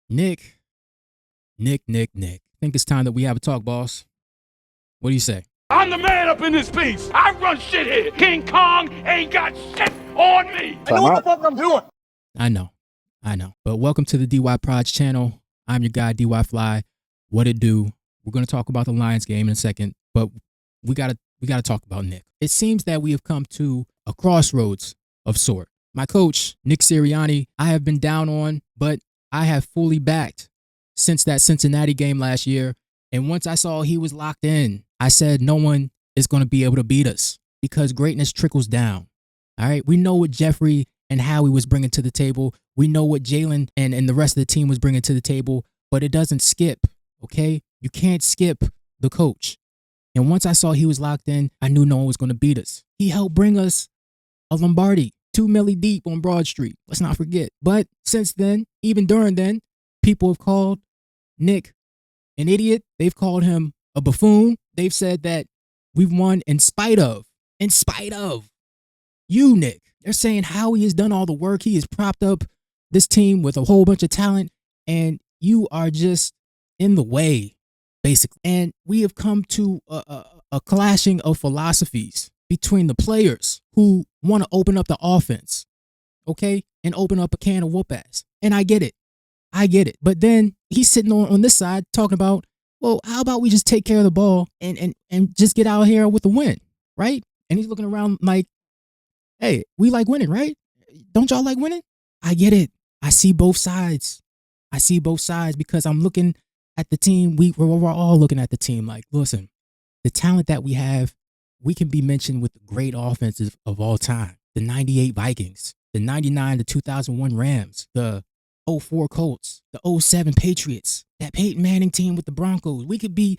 Nick. I think it's time that we have a talk, boss. What do you say? I'm the man up in this piece. I run shit here. King Kong ain't got shit on me. I know what the fuck I'm doing. I know. But welcome to the DY Prods channel. I'm your guy, DY Fly. What it do? We're going to talk about the Lions game in a second, but we gotta talk about Nick. It seems that we have come to a crossroads of sort. My coach, Nick Sirianni, I have been down on, but I have fully backed since that Cincinnati game last year. And once I saw he was locked in, I said no one is going to be able to beat us because greatness trickles down. All right. We know what Jeffrey and Howie was bringing to the table. We know what Jalen and the rest of the team was bringing to the table, but it doesn't skip. Okay. You can't skip the coach. And once I saw he was locked in, I knew no one was going to beat us. He helped bring us a Lombardi, 2 milli deep on Broad Street. Let's not forget. But since then, even during then, people have called Nick an idiot. They've called him a buffoon. They've said that we've won in spite of you, Nick. They're saying Howie has done all the work. He has propped up this team with a whole bunch of talent, and you are just in the way, basically. And we have come to a clashing of philosophies between the players who want to open up the offense, okay, and open up a can of whoop ass. And I get it. But then he's sitting on this side talking about, well, how about we just take care of the ball and just get out here with the win, right? And he's looking around like, hey, we like winning, right? Don't y'all like winning? I get it. I see both sides because I'm looking at the team. We're all looking at the team like, listen, the talent that we have, we can be mentioned with the great offenses of all time. The 98 Vikings, the 99 to 2001 Rams, the 04 Colts, the 07 Patriots, that Peyton Manning team with the Broncos. We could be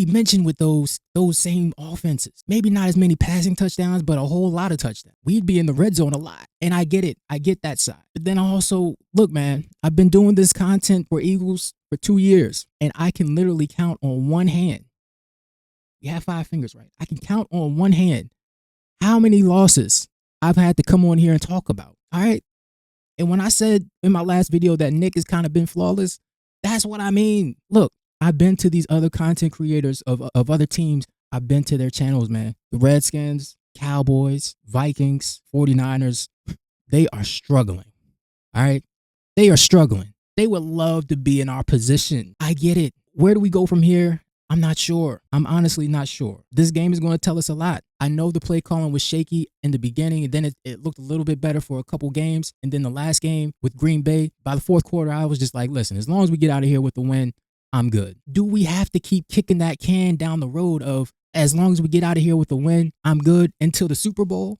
mentioned with those same offenses. Maybe not as many passing touchdowns, but a whole lot of touchdowns. We'd be in the red zone a lot. And I get it. I get that side. But then also, look, man, I've been doing this content for Eagles for 2 years, and I can literally count on one hand. You have 5 fingers, right? I can count on one hand how many losses I've had to come on here and talk about. All right. And when I said in my last video that Nick has kind of been flawless, that's what I mean. Look, I've been to these other content creators of other teams. I've been to their channels, man. The Redskins, Cowboys, Vikings, 49ers, they are struggling. All right? They are struggling. They would love to be in our position. I get it. Where do we go from here? I'm not sure. I'm honestly not sure. This game is going to tell us a lot. I know the play calling was shaky in the beginning, and then it looked a little bit better for a couple games. And then the last game with Green Bay, by the fourth quarter, I was just like, listen, as long as we get out of here with the win, I'm good. Do we have to keep kicking that can down the road of as long as we get out of here with the win, I'm good until the Super Bowl?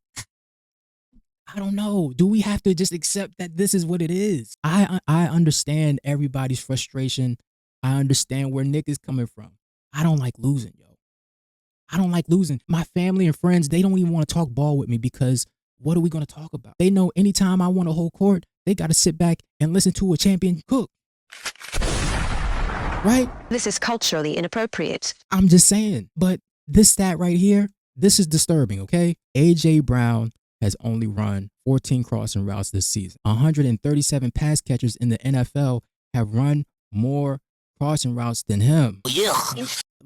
I don't know. Do we have to just accept that this is what it is? I understand everybody's frustration. I understand where Nick is coming from. I don't like losing, yo. I don't like losing. My family and friends, they don't even want to talk ball with me because what are we going to talk about? They know anytime I want to hold court, they got to sit back and listen to a champion cook. Right? This is culturally inappropriate. I'm just saying. But this stat right here, this is disturbing, okay? Ajbrown has only run 14 crossing routes this season. 137 pass catchers in the NFL have run more crossing routes than him. Yeah.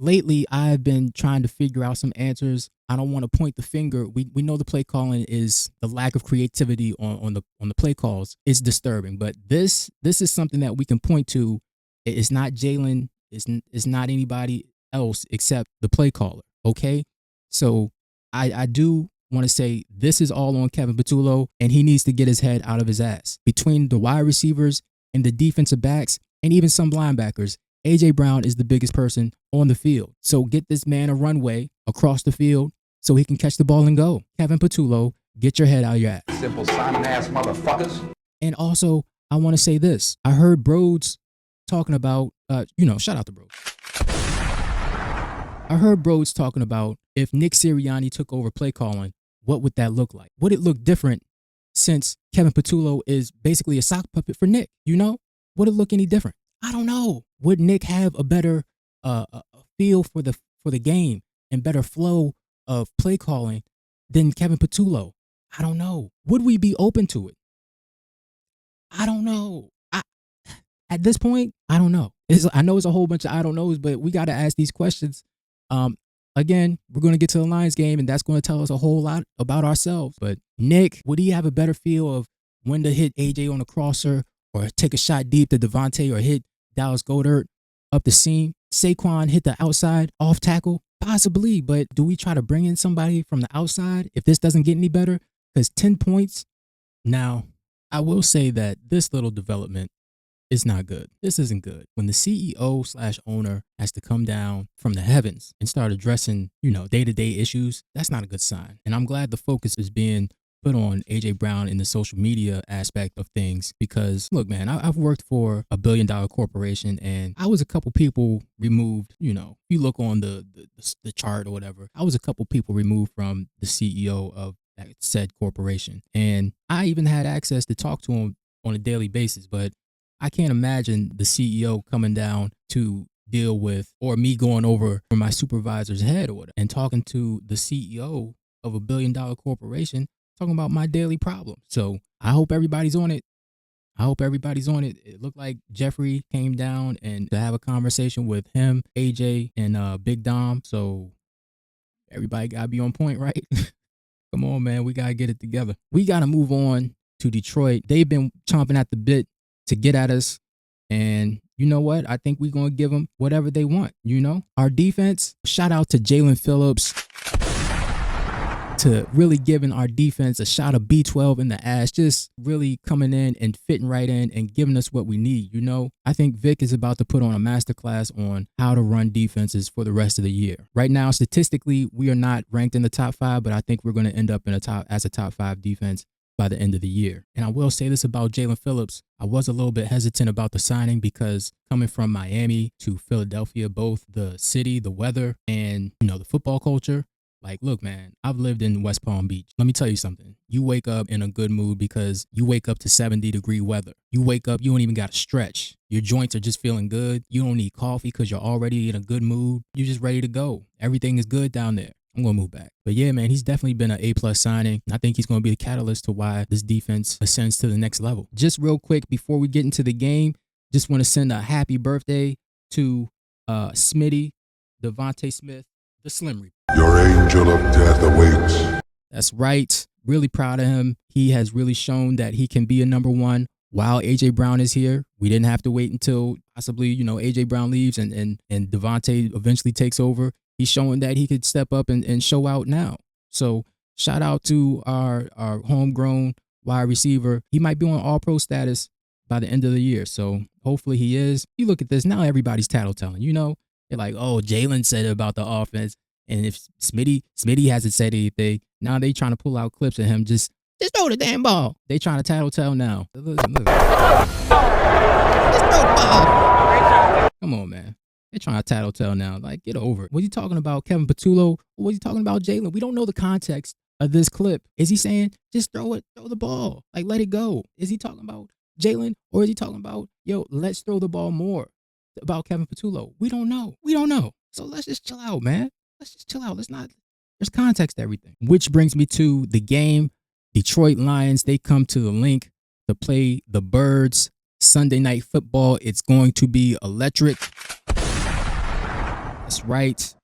Lately, I've been trying to figure out some answers. I don't want to point the finger. We know the play calling is the lack of creativity on the play calls is disturbing. But this is something that we can point to. It's not Jalen. It's not anybody else except the play caller. Okay, so I do want to say this is all on Kevin Patullo, and he needs to get his head out of his ass. Between the wide receivers and the defensive backs and even some linebackers, Ajbrown is the biggest person on the field. So get this man a runway across the field so he can catch the ball and go. Kevin Patullo, get your head out of your ass. Simple Simon ass motherfuckers. And also, I want to say this. I heard Broads talking about, shout out to Broads. I heard Broads talking about if Nick Sirianni took over play calling, what would that look like? Would it look different since Kevin Patullo is basically a sock puppet for Nick? Would it look any different? I don't know. Would Nick have a better feel for the game and better flow of play calling than Kevin Patullo? I don't know. Would we be open to it? I don't know. At this point, I don't know. I know it's a whole bunch of I don't knows, but we got to ask these questions. Again, we're going to get to the Lions game, and that's going to tell us a whole lot about ourselves. But Nick, would he have a better feel of when to hit AJ on a crosser or take a shot deep to Devontae or hit Dallas Goedert up the seam? Saquon hit the outside off tackle? Possibly, but do we try to bring in somebody from the outside if this doesn't get any better? Because 10 points. Now, I will say that this little development is not good. This isn't good. When the CEO/owner has to come down from the heavens and start addressing, day-to-day issues, that's not a good sign. And I'm glad the focus is being put on AJ Brown in the social media aspect of things because, look, man, I've worked for a $1 billion corporation and I was a couple people removed, if you look on the chart or whatever, I was a couple people removed from the CEO of that said corporation. And I even had access to talk to him on a daily basis, but I can't imagine the CEO coming down to deal with, or me going over for my supervisor's head or whatever, and talking to the CEO of a $1 billion corporation, talking about my daily problem. So I hope everybody's on it. It looked like Jeffrey came down and to have a conversation with him, AJ, and Big Dom. So everybody got to be on point, right? Come on, man. We got to get it together. We got to move on to Detroit. They've been chomping at the bit to get at us. And you know what? I think we're going to give them whatever they want. Our defense, shout out to Jalen Phillips to really giving our defense a shot of B12 in the ass, just really coming in and fitting right in and giving us what we need. I think Vic is about to put on a masterclass on how to run defenses for the rest of the year. Right now, statistically, we are not ranked in the top 5, but I think we're going to end up as a top 5 defense by the end of the year. And I will say this about Jalen Phillips. I was a little bit hesitant about the signing because coming from Miami to Philadelphia, both the city, the weather, and, the football culture, like, look, man, I've lived in West Palm Beach. Let me tell you something. You wake up in a good mood because you wake up to 70-degree weather. You wake up, you don't even got to stretch. Your joints are just feeling good. You don't need coffee because you're already in a good mood. You're just ready to go. Everything is good down there. I'm going to move back. But yeah, man, he's definitely been an A+ signing. I think he's going to be the catalyst to why this defense ascends to the next level. Just real quick, before we get into the game, just want to send a happy birthday to Smitty, devontasmith, the Slim Reaper. Your angel of death awaits. That's right. Really proud of him. He has really shown that he can be a number one while AJ Brown is here. We didn't have to wait until possibly, AJ Brown leaves and Devontae eventually takes over. He's showing that he could step up and show out now. So shout out to our homegrown wide receiver. He might be on all-pro status by the end of the year. So hopefully he is. You look at this, now everybody's tattletelling. They're like, oh, Jalen said it about the offense. And if Smitty hasn't said anything, now they trying to pull out clips of him. Just throw the damn ball. They trying to tattletale now. Look. Just throw the ball. Come on, man. They're trying to tattletale now. Like, get over it. Was he talking about Kevin Patullo? Or was he talking about Jalen? We don't know the context of this clip. Is he saying, just throw the ball? Like, let it go. Is he talking about Jalen? Or is he talking about, let's throw the ball more about Kevin Patullo? We don't know. So let's just chill out, man. Let's just chill out. There's context to everything. Which brings me to the game. Detroit Lions, they come to the link to play the Birds. Sunday Night Football. It's going to be electric. That's right.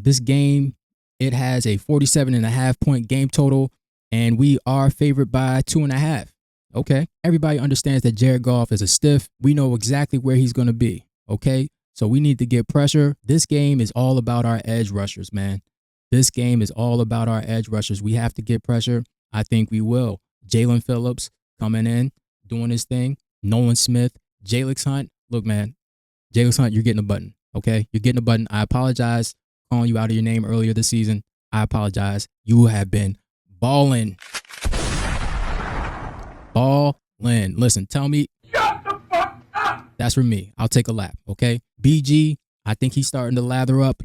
This game, it has a 47.5 point game total, and we are favored by 2.5. Okay. Everybody understands that Jared Goff is a stiff. We know exactly where he's going to be. Okay. So we need to get pressure. This game is all about our edge rushers, man. This game is all about our edge rushers. We have to get pressure. I think we will. Jalen Phillips coming in, doing his thing. Nolan Smith, Jalix Hunt. Look, man, Jalix Hunt, you're getting a button. Okay, you're getting a button. I apologize calling you out of your name earlier this season. I apologize. You have been balling. Listen, tell me. Shut the fuck up! That's for me. I'll take a lap, okay? BG, I think he's starting to lather up,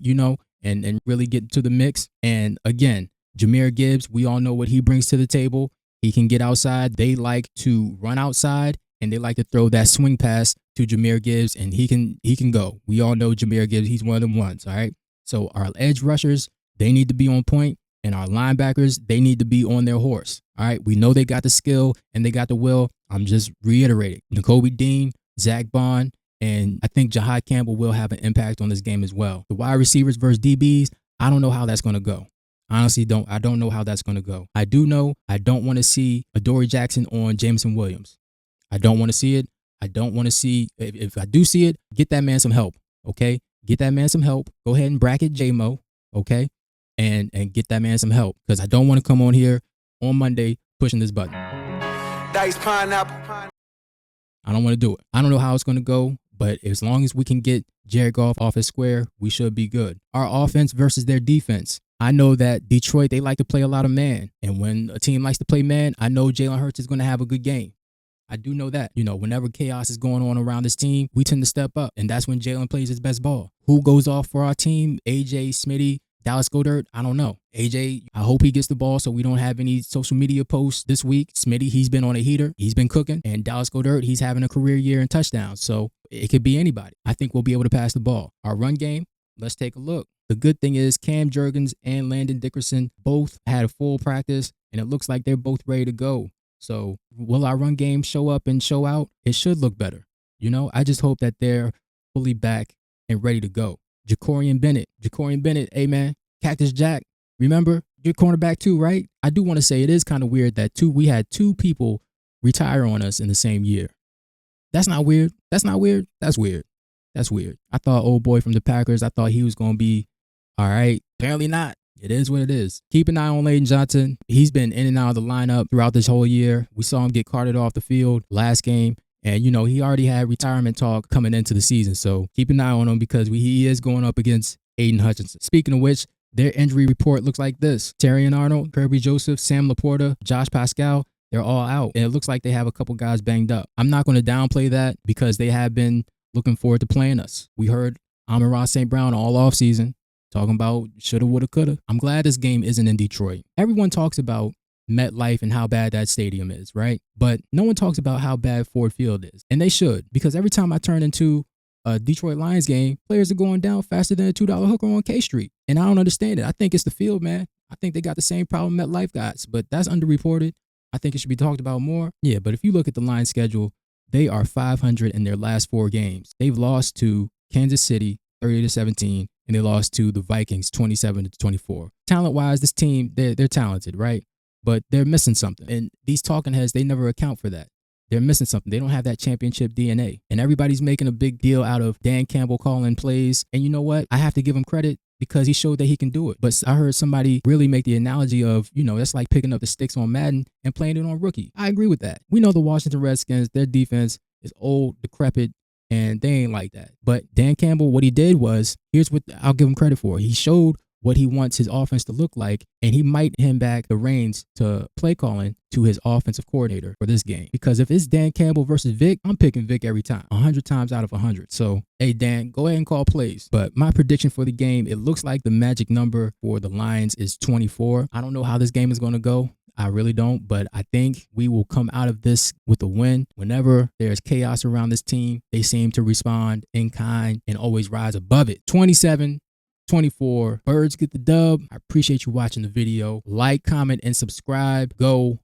and really get into the mix. And again, Jahmyr Gibbs, we all know what he brings to the table. He can get outside. They like to run outside, and they like to throw that swing pass to Jahmyr Gibbs, and he can go. We all know Jahmyr Gibbs. He's one of them ones, all right? So our edge rushers, they need to be on point, and our linebackers, they need to be on their horse, all right? We know they got the skill, and they got the will. I'm just reiterating. Nakobe Dean, Zach Bond, and I think Jahai Campbell will have an impact on this game as well. The wide receivers versus DBs, I don't know how that's going to go. Honestly, I don't know how that's going to go. I do know I don't want to see Adoree Jackson on Jameson Williams. I don't want to see it. I don't want to see, if I do see it, get that man some help, okay? Get that man some help. Go ahead and bracket J-Mo, okay? And get that man some help, because I don't want to come on here on Monday pushing this button. Dice pineapple. I don't want to do it. I don't know how it's going to go, but as long as we can get Jared Goff off his square, we should be good. Our offense versus their defense. I know that Detroit, they like to play a lot of man. And when a team likes to play man, I know Jalen Hurts is going to have a good game. I do know that. You know, whenever chaos is going on around this team, we tend to step up. And that's when Jalen plays his best ball. Who goes off for our team? AJ, Smitty, Dallas Goedert? I don't know. AJ, I hope he gets the ball so we don't have any social media posts this week. Smitty, he's been on a heater. He's been cooking. And Dallas Goedert, he's having a career year in touchdowns. So it could be anybody. I think we'll be able to pass the ball. Our run game, let's take a look. The good thing is Cam Jurgens and Landon Dickerson both had a full practice, and it looks like they're both ready to go. So will our run game show up and show out? It should look better. You know, I just hope that they're fully back and ready to go. Jacorian Bennett, hey man, Cactus Jack, remember, you're cornerback too, right? I do want to say it is kind of weird that we had two people retire on us in the same year. That's not weird. That's weird. I thought old boy from the Packers, I thought he was going to be all right. Apparently not. It is what it is. Keep an eye on Layden Johnson. He's been in and out of the lineup throughout this whole year. We saw him get carted off the field last game. And, you know, he already had retirement talk coming into the season. So keep an eye on him because he is going up against Aiden Hutchinson. Speaking of which, their injury report looks like this. Terrion Arnold, Kirby Joseph, Sam Laporta, Josh Pascal, they're all out. And it looks like they have a couple guys banged up. I'm not going to downplay that because they have been looking forward to playing us. We heard Amon-Ra St. Brown all offseason talking about shoulda, woulda, coulda. I'm glad this game isn't in Detroit. Everyone talks about MetLife and how bad that stadium is, right? But no one talks about how bad Ford Field is. And they should, because every time I turn into a Detroit Lions game, players are going down faster than a $2 hooker on K Street. And I don't understand it. I think it's the field, man. I think they got the same problem MetLife got, but that's underreported. I think it should be talked about more. Yeah, but if you look at the Lions schedule, they are 500 in their last 4 games. They've lost to Kansas City 30-17, and they lost to the Vikings 27-24. Talent-wise, this team, they're talented, right? But they're missing something. And these talking heads, they never account for that. They're missing something. They don't have that championship DNA. And everybody's making a big deal out of Dan Campbell calling plays. And you know what? I have to give him credit because he showed that he can do it. But I heard somebody really make the analogy of, you know, that's like picking up the sticks on Madden and playing it on rookie. I agree with that. We know the Washington Redskins, their defense is old, decrepit, and they ain't like that. But Dan Campbell, what he did was, here's what I'll give him credit for. He showed what he wants his offense to look like, and he might hand back the reins to play calling to his offensive coordinator for this game. Because if it's Dan Campbell versus Vic, I'm picking Vic every time, 100 times out of 100. So, hey, Dan, go ahead and call plays. But my prediction for the game, it looks like the magic number for the Lions is 24. I don't know how this game is going to go. I really don't, but I think we will come out of this with a win. Whenever there's chaos around this team, they seem to respond in kind and always rise above it. 27-24. Birds get the dub. I appreciate you watching the video. Like, comment, and subscribe. Go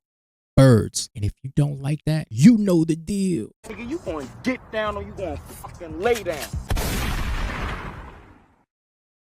Birds. And if you don't like that, you know the deal. Nigga, you going to get down or you going to fucking lay down?